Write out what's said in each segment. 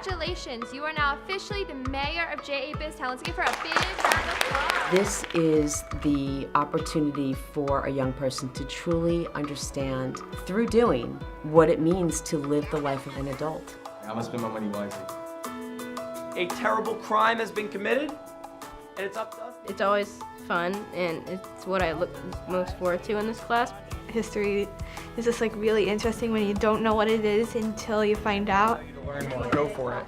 Congratulations, you are now officially the mayor of JA BizTown. Let's give her a big round of applause. This is the opportunity for a young person to truly understand, through doing, what it means to live the life of an adult. I'm gonna spend my money wisely. A terrible crime has been committed, and it's up to us. It's always fun, and it's what I look most forward to in this class. History is just like really interesting when you don't know what it is until you find out. Learn more, go for it.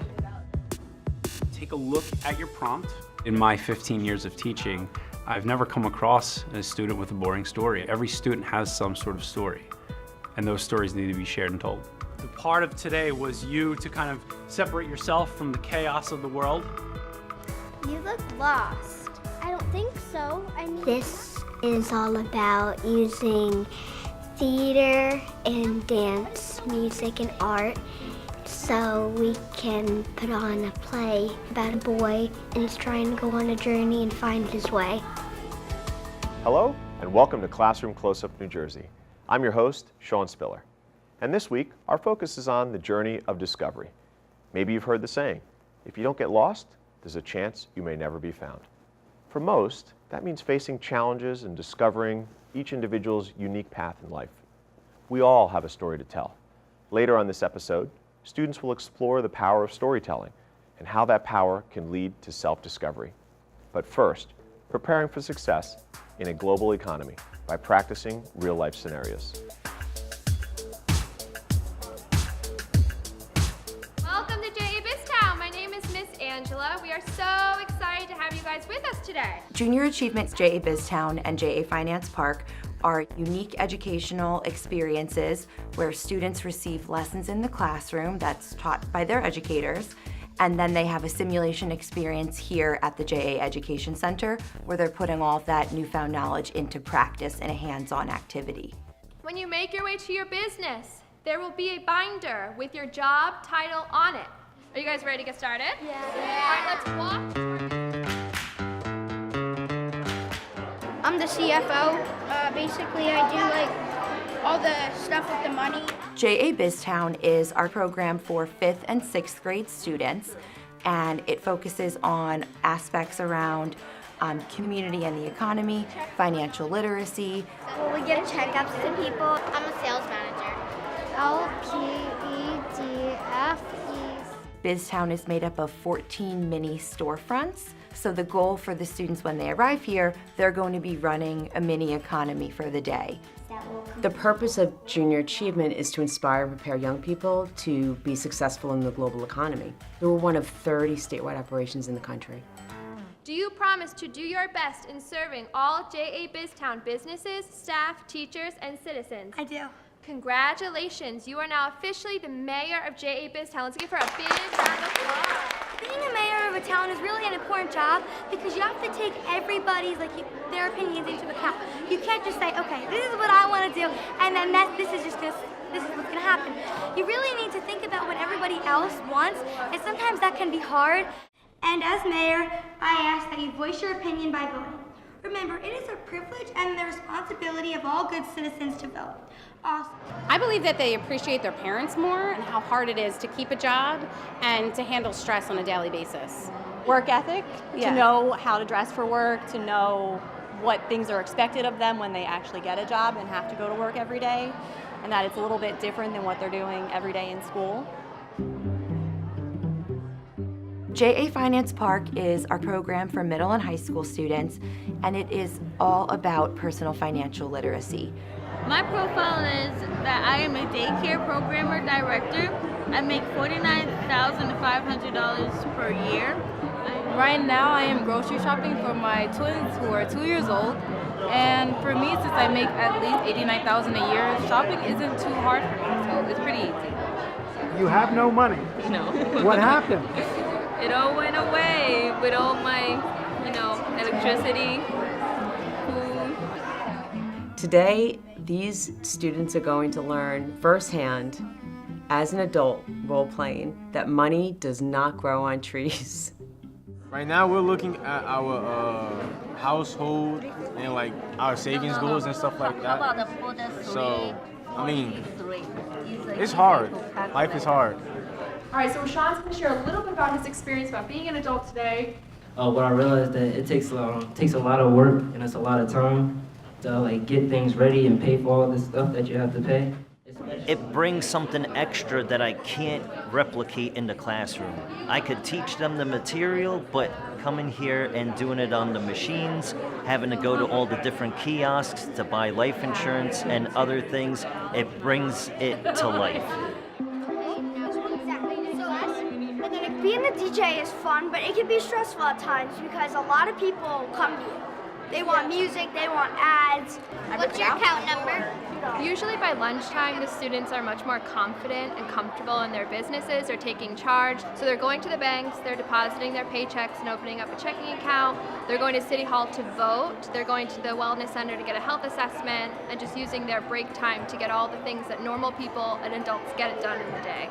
Take a look at your prompt. In my 15 years of teaching, I've never come across a student with a boring story. Every student has some sort of story, and those stories need to be shared and told. The part of today was you to kind of separate yourself from the chaos of the world. You look lost. I don't think so. This is all about using theater and dance, music and art, so we can put on a play about a boy and he's trying to go on a journey and find his way. Hello, and welcome to Classroom Close-Up New Jersey. I'm your host, Sean Spiller. And this week, our focus is on the journey of discovery. Maybe you've heard the saying, if you don't get lost, there's a chance you may never be found. For most, that means facing challenges and discovering each individual's unique path in life. We all have a story to tell. Later on this episode, students will explore the power of storytelling and how that power can lead to self-discovery. But first, preparing for success in a global economy by practicing real-life scenarios. Welcome to JA BizTown. My name is Miss Angela. We are so excited to have you guys with us today. Junior Achievements JA BizTown and JA Finance Park are unique educational experiences where students receive lessons in the classroom that's taught by their educators, and then they have a simulation experience here at the JA Education Center where they're putting all of that newfound knowledge into practice in a hands-on activity. When you make your way to your business, there will be a binder with your job title on it. Are you guys ready to get started? Yeah. All right, let's walk. I'm the CFO. Basically, I do like all the stuff with the money. JA BizTown is our program for 5th and 6th grade students, and it focuses on aspects around community and the economy, financial literacy. Well, we give checkups to people. I'm a sales manager. LPEDFE. BizTown is made up of 14 mini storefronts. So the goal for the students when they arrive here, they're going to be running a mini economy for the day. The purpose of Junior Achievement is to inspire and prepare young people to be successful in the global economy. We're one of 30 statewide operations in the country. Do you promise to do your best in serving all JA BizTown businesses, staff, teachers, and citizens? I do. Congratulations, you are now officially the mayor of JA BizTown. Let's give her a big round of applause. Being a mayor of a town is really an important job because you have to take everybody's, their opinions into account. You can't just say, okay, this is what I want to do, and then this is what's going to happen. You really need to think about what everybody else wants, and sometimes that can be hard. And as mayor, I ask that you voice your opinion by voting. Remember, it is a privilege and the responsibility of all good citizens to vote. Awesome. I believe that they appreciate their parents more and how hard it is to keep a job and to handle stress on a daily basis. Work ethic, to know how to dress for work, to know what things are expected of them when they actually get a job and have to go to work every day, and that it's a little bit different than what they're doing every day in school. JA Finance Park is our program for middle and high school students, and it is all about personal financial literacy. My profile is that I am a daycare programmer director. I make $49,500 per year. Right now I am grocery shopping for my twins who are 2 years old, and for me, since I make at least $89,000 a year, shopping isn't too hard for me, so it's pretty easy. You have no money? No. What happened? It all went away with all my, electricity, food. Today, these students are going to learn firsthand, as an adult role-playing, that money does not grow on trees. Right now we're looking at our household and our savings goals and stuff like that. So, it's hard. Life is hard. All right, so Sean's going to share a little bit about his experience about being an adult today. What I realized that it takes a lot of work and it's a lot of time to like get things ready and pay for all this stuff that you have to pay. It brings something extra that I can't replicate in the classroom. I could teach them the material, but coming here and doing it on the machines, having to go to all the different kiosks to buy life insurance and other things, it brings it to life. Being a DJ is fun, but it can be stressful at times because a lot of people come to you. They want music, they want ads. What's your account number? Usually by lunchtime, the students are much more confident and comfortable in their businesses. They're taking charge. So they're going to the banks, they're depositing their paychecks and opening up a checking account. They're going to City Hall to vote. They're going to the Wellness Center to get a health assessment and just using their break time to get all the things that normal people and adults get it done in the day.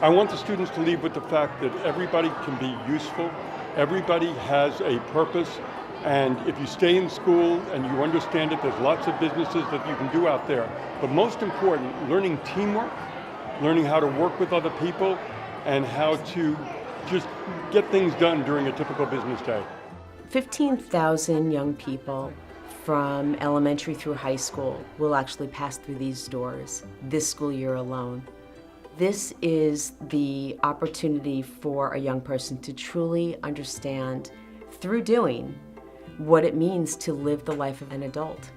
I want the students to leave with the fact that everybody can be useful. Everybody has a purpose. And if you stay in school and you understand it, there's lots of businesses that you can do out there. But most important, learning teamwork, learning how to work with other people, and how to just get things done during a typical business day. 15,000 young people from elementary through high school will actually pass through these doors this school year alone. This is the opportunity for a young person to truly understand, through doing, what it means to live the life of an adult.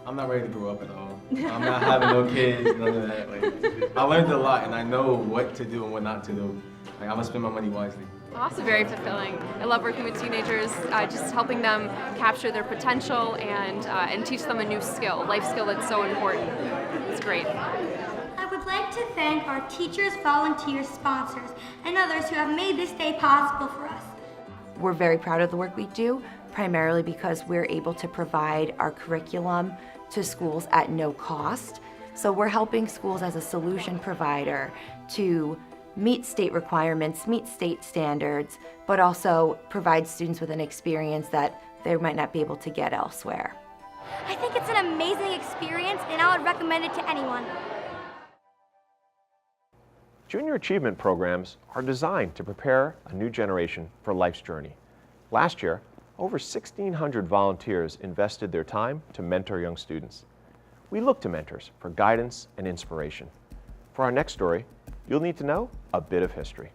I'm not ready to grow up at all. I'm not having no kids, none of that. Like, I learned a lot and I know what to do and what not to do. Like, I'm gonna spend my money wisely. Also very fulfilling. I love working with teenagers, just helping them capture their potential and teach them a new skill, life skill that's so important. It's great. I would like to thank our teachers, volunteers, sponsors, and others who have made this day possible for us. We're very proud of the work we do, primarily because we're able to provide our curriculum to schools at no cost. So we're helping schools as a solution provider to meet state requirements, meet state standards, but also provide students with an experience that they might not be able to get elsewhere. I think it's an amazing experience and I would recommend it to anyone. Junior achievement programs are designed to prepare a new generation for life's journey. Last year, over 1,600 volunteers invested their time to mentor young students. We look to mentors for guidance and inspiration. For our next story, you'll need to know a bit of history.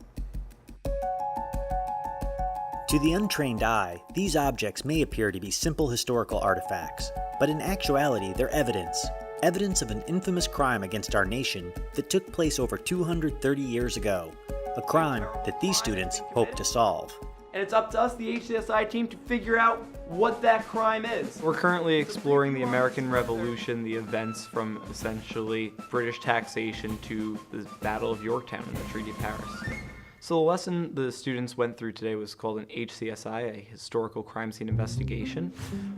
To the untrained eye, these objects may appear to be simple historical artifacts, but in actuality they're evidence of an infamous crime against our nation that took place over 230 years ago, a crime that these students hope to solve. And it's up to us, the HCSI team, to figure out what that crime is. We're currently exploring the American Revolution, the events from essentially British taxation to the Battle of Yorktown and the Treaty of Paris. So the lesson the students went through today was called an HCSI, a historical crime scene investigation.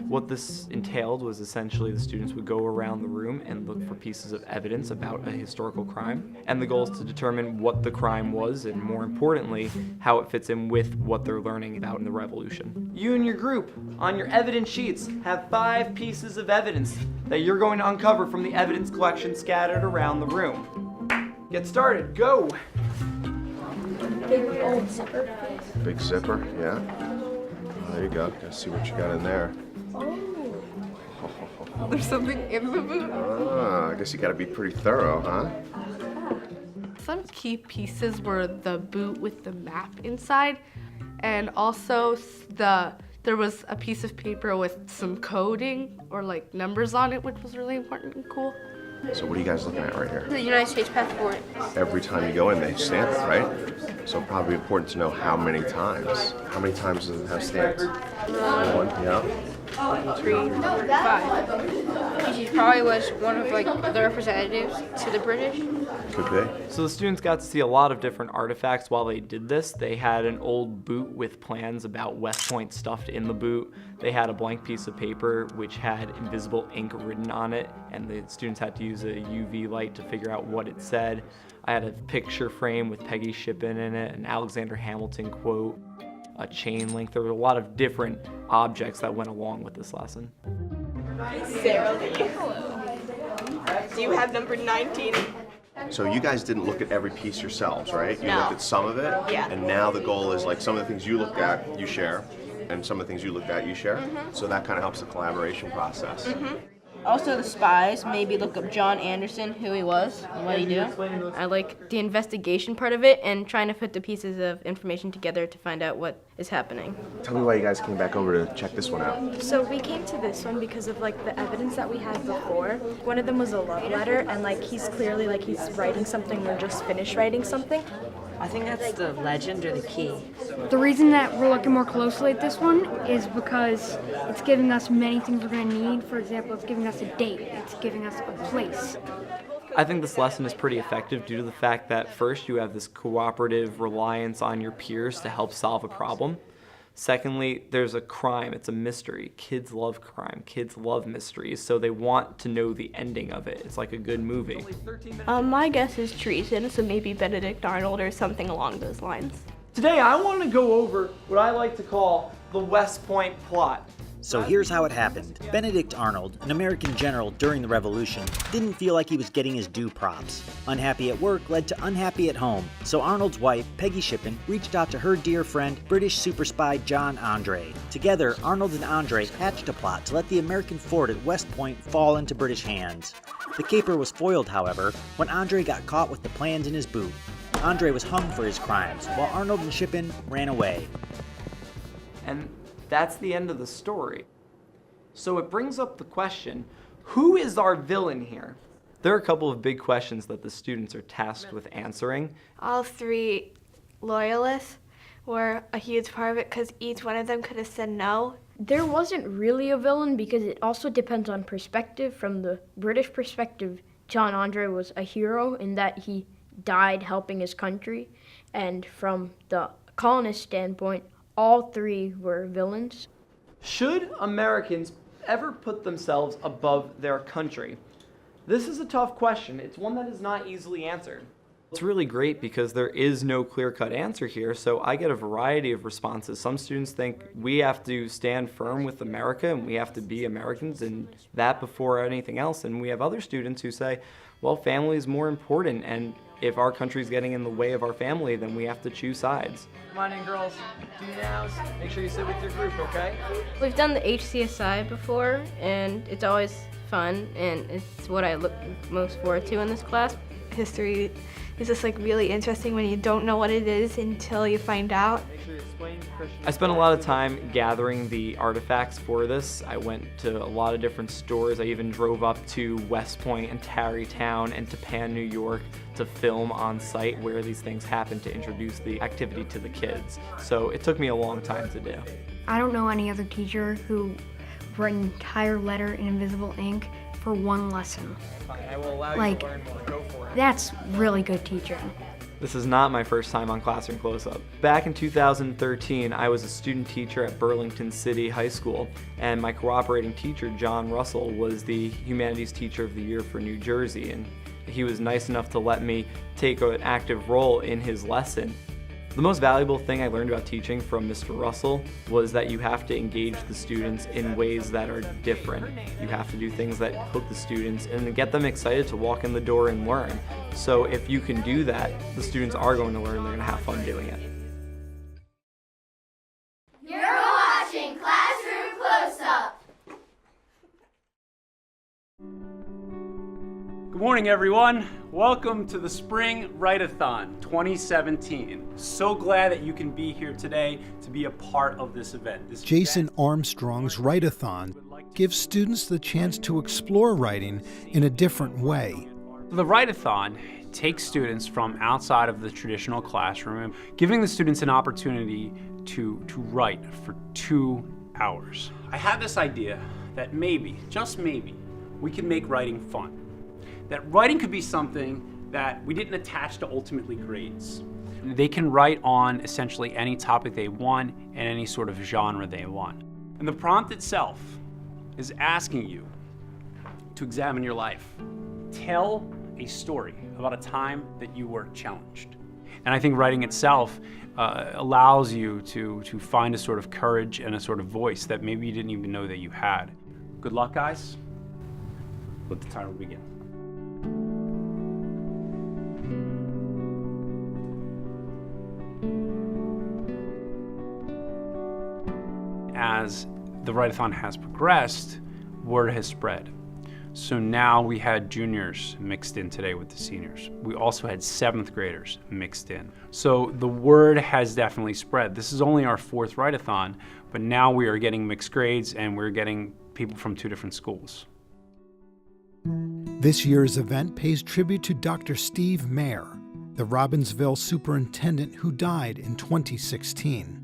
What this entailed was essentially the students would go around the room and look for pieces of evidence about a historical crime. And the goal is to determine what the crime was and, more importantly, how it fits in with what they're learning about in the Revolution. You and your group, on your evidence sheets, have 5 pieces of evidence that you're going to uncover from the evidence collection scattered around the room. Get started, go! Big old zipper. Big zipper, yeah. There you go. Let's see what you got in there. Oh, there's something in the boot. I guess you got to be pretty thorough, huh? Some key pieces were the boot with the map inside, and also there was a piece of paper with some coding or like numbers on it, which was really important and cool. So what are you guys looking at right here? The United States passport. Every time you go in, they stamp it, right? So probably important to know how many times. How many times does it have stamps? 1, yeah. 3, 5. He probably was one of like the representatives to the British. Could be. So the students got to see a lot of different artifacts while they did this. They had an old boot with plans about West Point stuffed in the boot. They had a blank piece of paper which had invisible ink written on it, and the students had to use a UV light to figure out what it said. I had a picture frame with Peggy Shippen in it, an Alexander Hamilton quote, a chain link. There were a lot of different objects that went along with this lesson. Sarah Lee. Do you have number 19? So you guys didn't look at every piece yourselves, right? You No. looked at some of it, Yeah. and now the goal is like some of the things you looked at, you share, and some of the things you looked at, you share. So that kind of helps the collaboration process. Also, the spies, maybe look up John Anderson, who he was, and what he did. I like the investigation part of it and trying to put the pieces of information together to find out what is happening. Tell me why you guys came back over to check this one out. So we came to this one because of like the evidence that we had before. One of them was a love letter, and like he's clearly like he's writing something or just finished writing something. I think that's the legend or the key. The reason that we're looking more closely at this one is because it's giving us many things we're going to need. For example, it's giving us a date. It's giving us a place. I think this lesson is pretty effective due to the fact that first you have this cooperative reliance on your peers to help solve a problem. Secondly, there's a crime, it's a mystery. Kids love crime, kids love mysteries, so they want to know the ending of it. It's like a good movie. My guess is treason, so maybe Benedict Arnold or something along those lines. Today I want to go over what I like to call the West Point plot. So here's how it happened. Benedict Arnold, an American general during the Revolution, didn't feel like he was getting his due props. Unhappy at work led to unhappy at home, so Arnold's wife, Peggy Shippen, reached out to her dear friend, British super spy John Andre. Together, Arnold and Andre hatched a plot to let the American fort at West Point fall into British hands. The caper was foiled, however, when Andre got caught with the plans in his boot. Andre was hung for his crimes, while Arnold and Shippen ran away. And that's the end of the story. So it brings up the question, who is our villain here? There are a couple of big questions that the students are tasked with answering. All three loyalists were a huge part of it because each one of them could have said no. There wasn't really a villain because it also depends on perspective. From the British perspective, John Andre was a hero in that he died helping his country. And from the colonist standpoint, all three were villains. Should Americans ever put themselves above their country? This is a tough question. It's one that is not easily answered. It's really great because there is no clear-cut answer here, so I get a variety of responses. Some students think we have to stand firm with America and we have to be Americans and that before anything else. And we have other students who say, well, family is more important, and if our country's getting in the way of our family, then we have to choose sides. Come on in, girls. Do nows. Make sure you sit with your group, okay? We've done the HCSI before, and it's always fun, and it's what I look most forward to in this class. History is just like really interesting when you don't know what it is until you find out. I spent a lot of time gathering the artifacts for this. I went to a lot of different stores. I even drove up to West Point and Tarrytown and Tappan, New York to film on site where these things happen to introduce the activity to the kids. So it took me a long time to do. I don't know any other teacher who wrote an entire letter in invisible ink for one lesson. Fine, I will allow you to learn more. Go for it. That's really good teaching. This is not my first time on Classroom Close-Up. Back in 2013, I was a student teacher at Burlington City High School, and my cooperating teacher, John Russell, was the Humanities Teacher of the Year for New Jersey, and he was nice enough to let me take an active role in his lesson. The most valuable thing I learned about teaching from Mr. Russell was that you have to engage the students in ways that are different. You have to do things that hook the students and get them excited to walk in the door and learn. So if you can do that, the students are going to learn, they're going to have fun doing it. You're watching Classroom Close-Up. Good morning, everyone. Welcome to the Spring Write-a-thon 2017. So glad that you can be here today to be a part of this event. Jason Armstrong's Write-a-thon gives students the chance to explore writing in a different way. The Write-a-thon takes students from outside of the traditional classroom, giving the students an opportunity to write for 2 hours. I had this idea that maybe, just maybe, we can make writing fun. That writing could be something that we didn't attach to ultimately grades. They can write on essentially any topic they want and any sort of genre they want. And the prompt itself is asking you to examine your life. Tell a story about a time that you were challenged. And I think writing itself allows you to find a sort of courage and a sort of voice that maybe you didn't even know that you had. Good luck, guys. Let the title begin. as the write-a-thon has progressed, word has spread. So now we had juniors mixed in today with the seniors. We also had 7th graders mixed in. So the word has definitely spread. This is only our 4th write-a-thon, but now we are getting mixed grades and we're getting people from 2 different schools. This year's event pays tribute to Dr. Steve Mayer, the Robbinsville superintendent who died in 2016.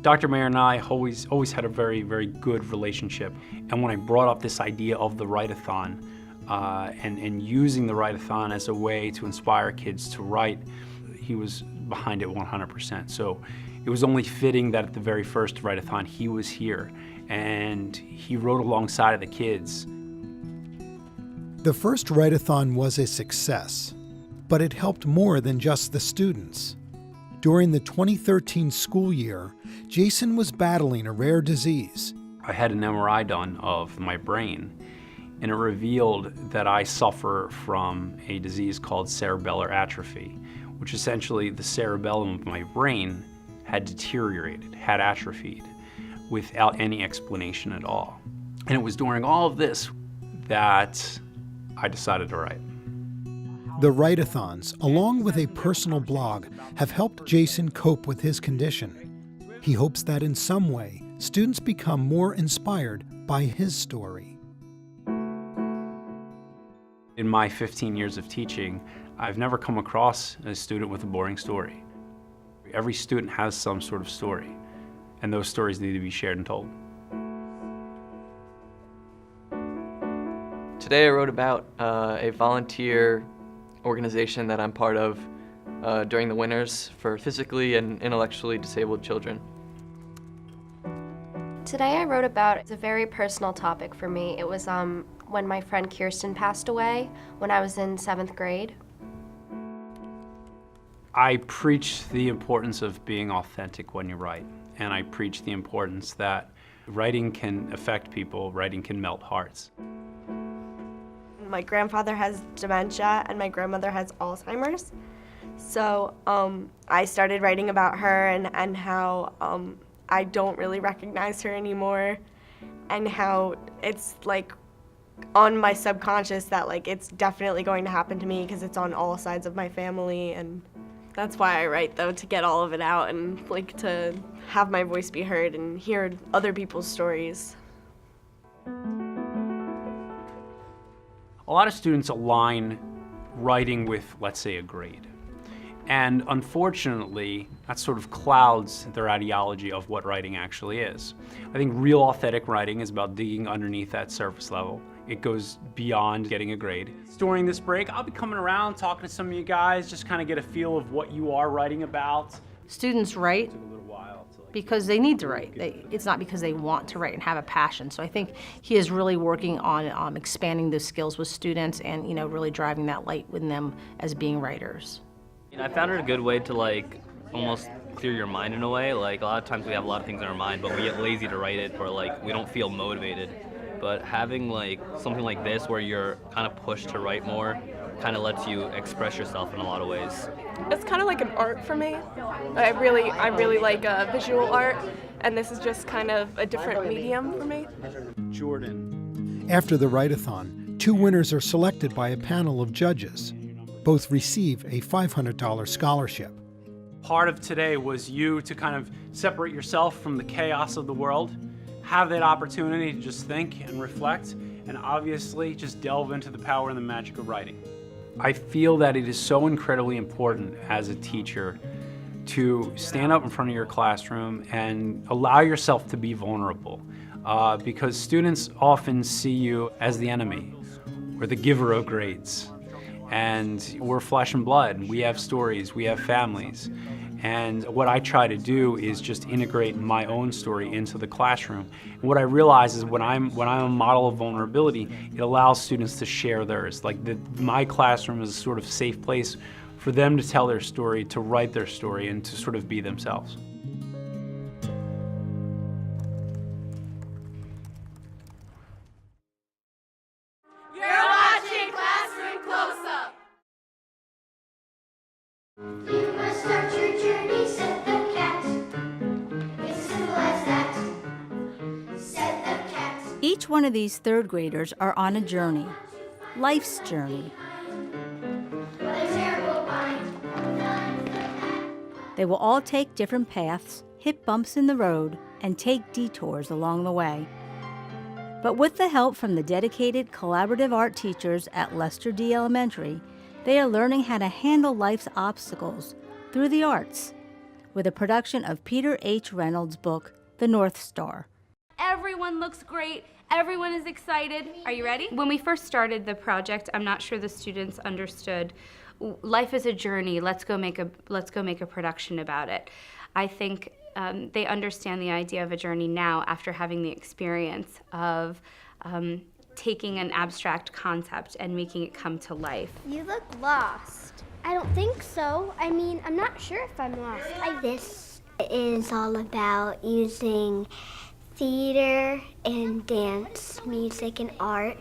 Dr. Mayer and I always had a very, very good relationship. And when I brought up this idea of the write-a-thon and using the write-a-thon as a way to inspire kids to write, he was behind it 100%. So it was only fitting that at the very first write-a-thon he was here and he wrote alongside of the kids. The first write-a-thon was a success, but it helped more than just the students. During the 2013 school year, Jason was battling a rare disease. I had an MRI done of my brain, and it revealed that I suffer from a disease called cerebellar atrophy, which essentially the cerebellum of my brain had deteriorated, had atrophied, without any explanation at all. And it was during all of this that I decided to write. The write-a-thons, along with a personal blog, have helped Jason cope with his condition. He hopes that in some way, students become more inspired by his story. In my 15 years of teaching, I've never come across a student with a boring story. Every student has some sort of story, and those stories need to be shared and told. Today I wrote about a volunteer organization that I'm part of during the winters for physically and intellectually disabled children. Today I wrote about a very personal topic for me. It was when my friend Kirsten passed away when I was in 7th grade. I preach the importance of being authentic when you write, and I preach the importance that writing can affect people, writing can melt hearts. My grandfather has dementia and my grandmother has Alzheimer's. So I started writing about her and how I don't really recognize her anymore, and how it's like on my subconscious that like it's definitely going to happen to me because it's on all sides of my family. And that's why I write, though, to get all of it out and like to have my voice be heard and hear other people's stories. A lot of students align writing with, let's say, a grade. And unfortunately, that sort of clouds their ideology of what writing actually is. I think real authentic writing is about digging underneath that surface level. It goes beyond getting a grade. During this break, I'll be coming around, talking to some of you guys, just kind of get a feel of what you are writing about. Students write because they need to write. It's not because they want to write and have a passion. So I think he is really working on expanding those skills with students and, you know, really driving that light within them as being writers. I found it a good way to like almost clear your mind in a way. Like a lot of times we have a lot of things in our mind, but we get lazy to write it or like we don't feel motivated. But having like something like this where you're kind of pushed to write more kind of lets you express yourself in a lot of ways. It's kind of like an art for me. I really like visual art, and this is just kind of a different medium for me. Jordan. After the write-a-thon, 2 winners are selected by a panel of judges. Both receive a $500 scholarship. Part of today was you to kind of separate yourself from the chaos of the world, have that opportunity to just think and reflect, and obviously just delve into the power and the magic of writing. I feel that it is so incredibly important as a teacher to stand up in front of your classroom and allow yourself to be vulnerable, because students often see you as the enemy or the giver of grades. And we're flesh and blood. We have stories, we have families. And what I try to do is just integrate my own story into the classroom. And what I realize is when I'm a model of vulnerability, it allows students to share theirs. Like my classroom is a sort of safe place for them to tell their story, to write their story, and to sort of be themselves. You're watching Classroom Close-Up. You must start your journey, said the cat. It's as simple as that. Each one of these third graders are on a journey, life's journey. They will all take different paths, hit bumps in the road, and take detours along the way. But with the help from the dedicated collaborative art teachers at Lester D. Elementary, they are learning how to handle life's obstacles through the arts, with a production of Peter H. Reynolds' book, The North Star. Everyone looks great. Everyone is excited. Are you ready? When we first started the project, I'm not sure the students understood. Life is a journey. Let's go make a production about it. I think they understand the idea of a journey now after having the experience of taking an abstract concept and making it come to life. You look lost. I don't think so. I mean, I'm not sure if I'm lost. This is all about using theater and dance, music and art,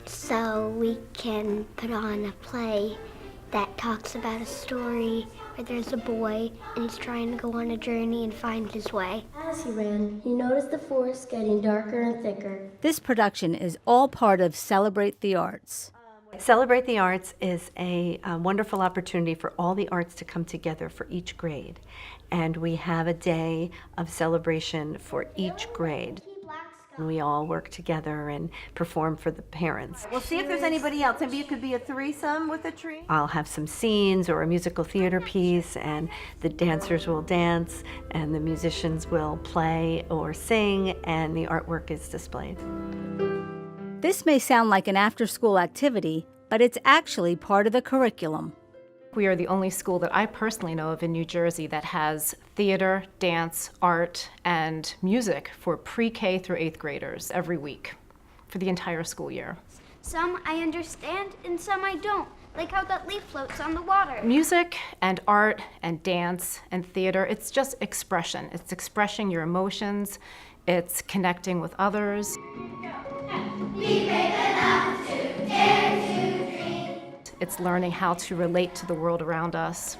so we can put on a play that talks about a story where there's a boy and he's trying to go on a journey and find his way. As he ran, he noticed the forest getting darker and thicker. This production is all part of Celebrate the Arts. Celebrate the Arts is a wonderful opportunity for all the arts to come together for each grade. And we have a day of celebration for each grade. And we all work together and perform for the parents. We'll see if there's anybody else. Maybe it could be a threesome with a tree. I'll have some scenes or a musical theater piece, and the dancers will dance, and the musicians will play or sing, and the artwork is displayed. This may sound like an after-school activity, but it's actually part of the curriculum. We are the only school that I personally know of in New Jersey that has theater, dance, art, and music for pre-K through 8th graders every week for the entire school year. Some I understand and some I don't, like how that leaf floats on the water. Music and art and dance and theater, it's just expression. It's expressing your emotions, it's connecting with others. Be brave enough to dare to dream. It's learning how to relate to the world around us.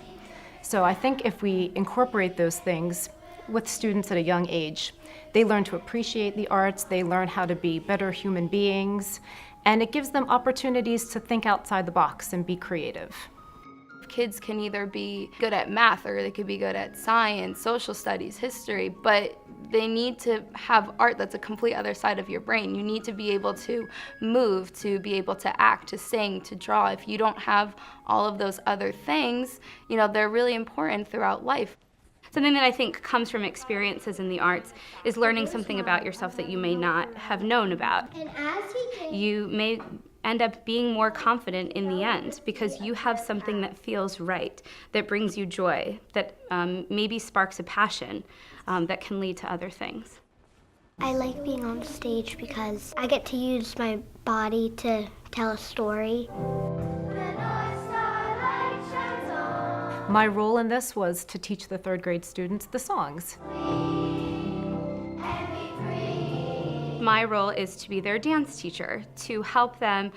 So I think if we incorporate those things with students at a young age, they learn to appreciate the arts, they learn how to be better human beings, and it gives them opportunities to think outside the box and be creative. Kids can either be good at math or they could be good at science, social studies, history, but they need to have art that's a complete other side of your brain. You need to be able to move, to be able to act, to sing, to draw. If you don't have all of those other things, you know, they're really important throughout life. Something that I think comes from experiences in the arts is learning something about yourself that you may not have known about. And as he You may end up being more confident in the end because you have something that feels right, that brings you joy, that maybe sparks a passion that can lead to other things. I like being on stage because I get to use my body to tell a story. My role in this was to teach the 3rd grade students the songs. My role is to be their dance teacher, to help them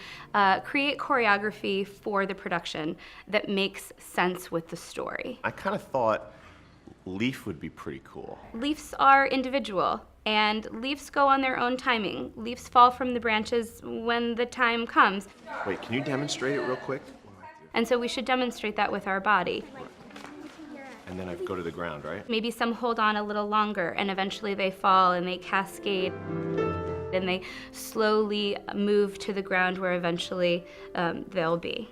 create choreography for the production that makes sense with the story. I kind of thought leaf would be pretty cool. Leaves are individual, and leaves go on their own timing. Leaves fall from the branches when the time comes. Wait, can you demonstrate it real quick? And so we should demonstrate that with our body. And then I go to the ground, right? Maybe some hold on a little longer, and eventually they fall and they cascade. And they slowly move to the ground where eventually they'll be.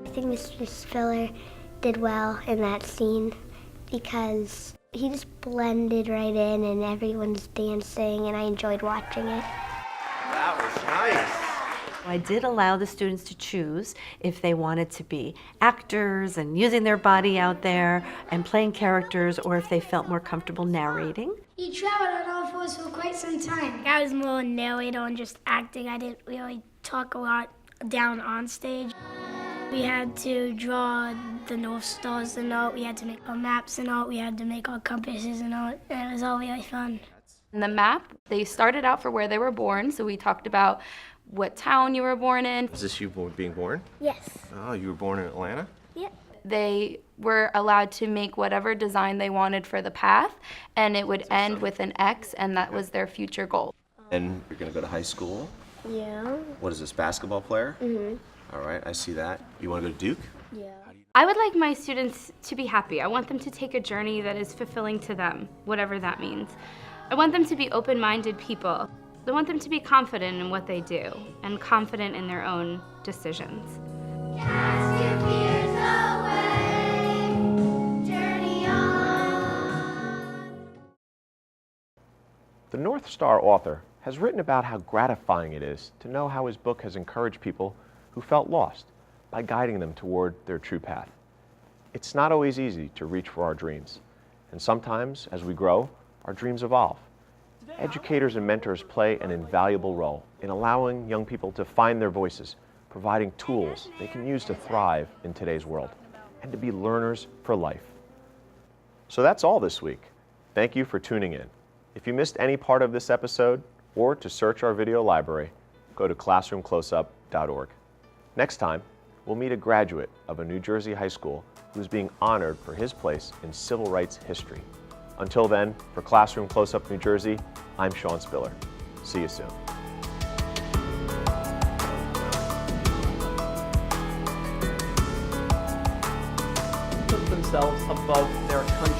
I think Mr. Spiller did well in that scene because he just blended right in and everyone's dancing and I enjoyed watching it. That was nice. I did allow the students to choose if they wanted to be actors and using their body out there and playing characters, or if they felt more comfortable narrating. He traveled at all fours for quite some time. I was more narrator and just acting. I didn't really talk a lot down on stage. We had to draw the North Stars and all. We had to make our maps and all. We had to make our compasses and all. And it was all really fun. In the map, they started out for where they were born, so we talked about what town you were born in. Is this you being born? Yes. Oh, you were born in Atlanta? Yep. They were allowed to make whatever design they wanted for the path, and it would end with an X, and that was their future goal. And you're going to go to high school. Yeah. What is this, basketball player? Mm-hmm. All right, I see that. You want to go to Duke? Yeah. I would like my students to be happy. I want them to take a journey that is fulfilling to them, whatever that means. I want them to be open-minded people. I want them to be confident in what they do and confident in their own decisions. Cast your fears away, journey on. The North Star author has written about how gratifying it is to know how his book has encouraged people who felt lost by guiding them toward their true path. It's not always easy to reach for our dreams, and sometimes, as we grow, our dreams evolve. Educators and mentors play an invaluable role in allowing young people to find their voices, providing tools they can use to thrive in today's world, and to be learners for life. So that's all this week. Thank you for tuning in. If you missed any part of this episode, or to search our video library, go to classroomcloseup.org. Next time, we'll meet a graduate of a New Jersey high school who's being honored for his place in civil rights history. Until then, for Classroom Close-Up New Jersey, I'm Sean Spiller. See you soon. Put themselves above their country.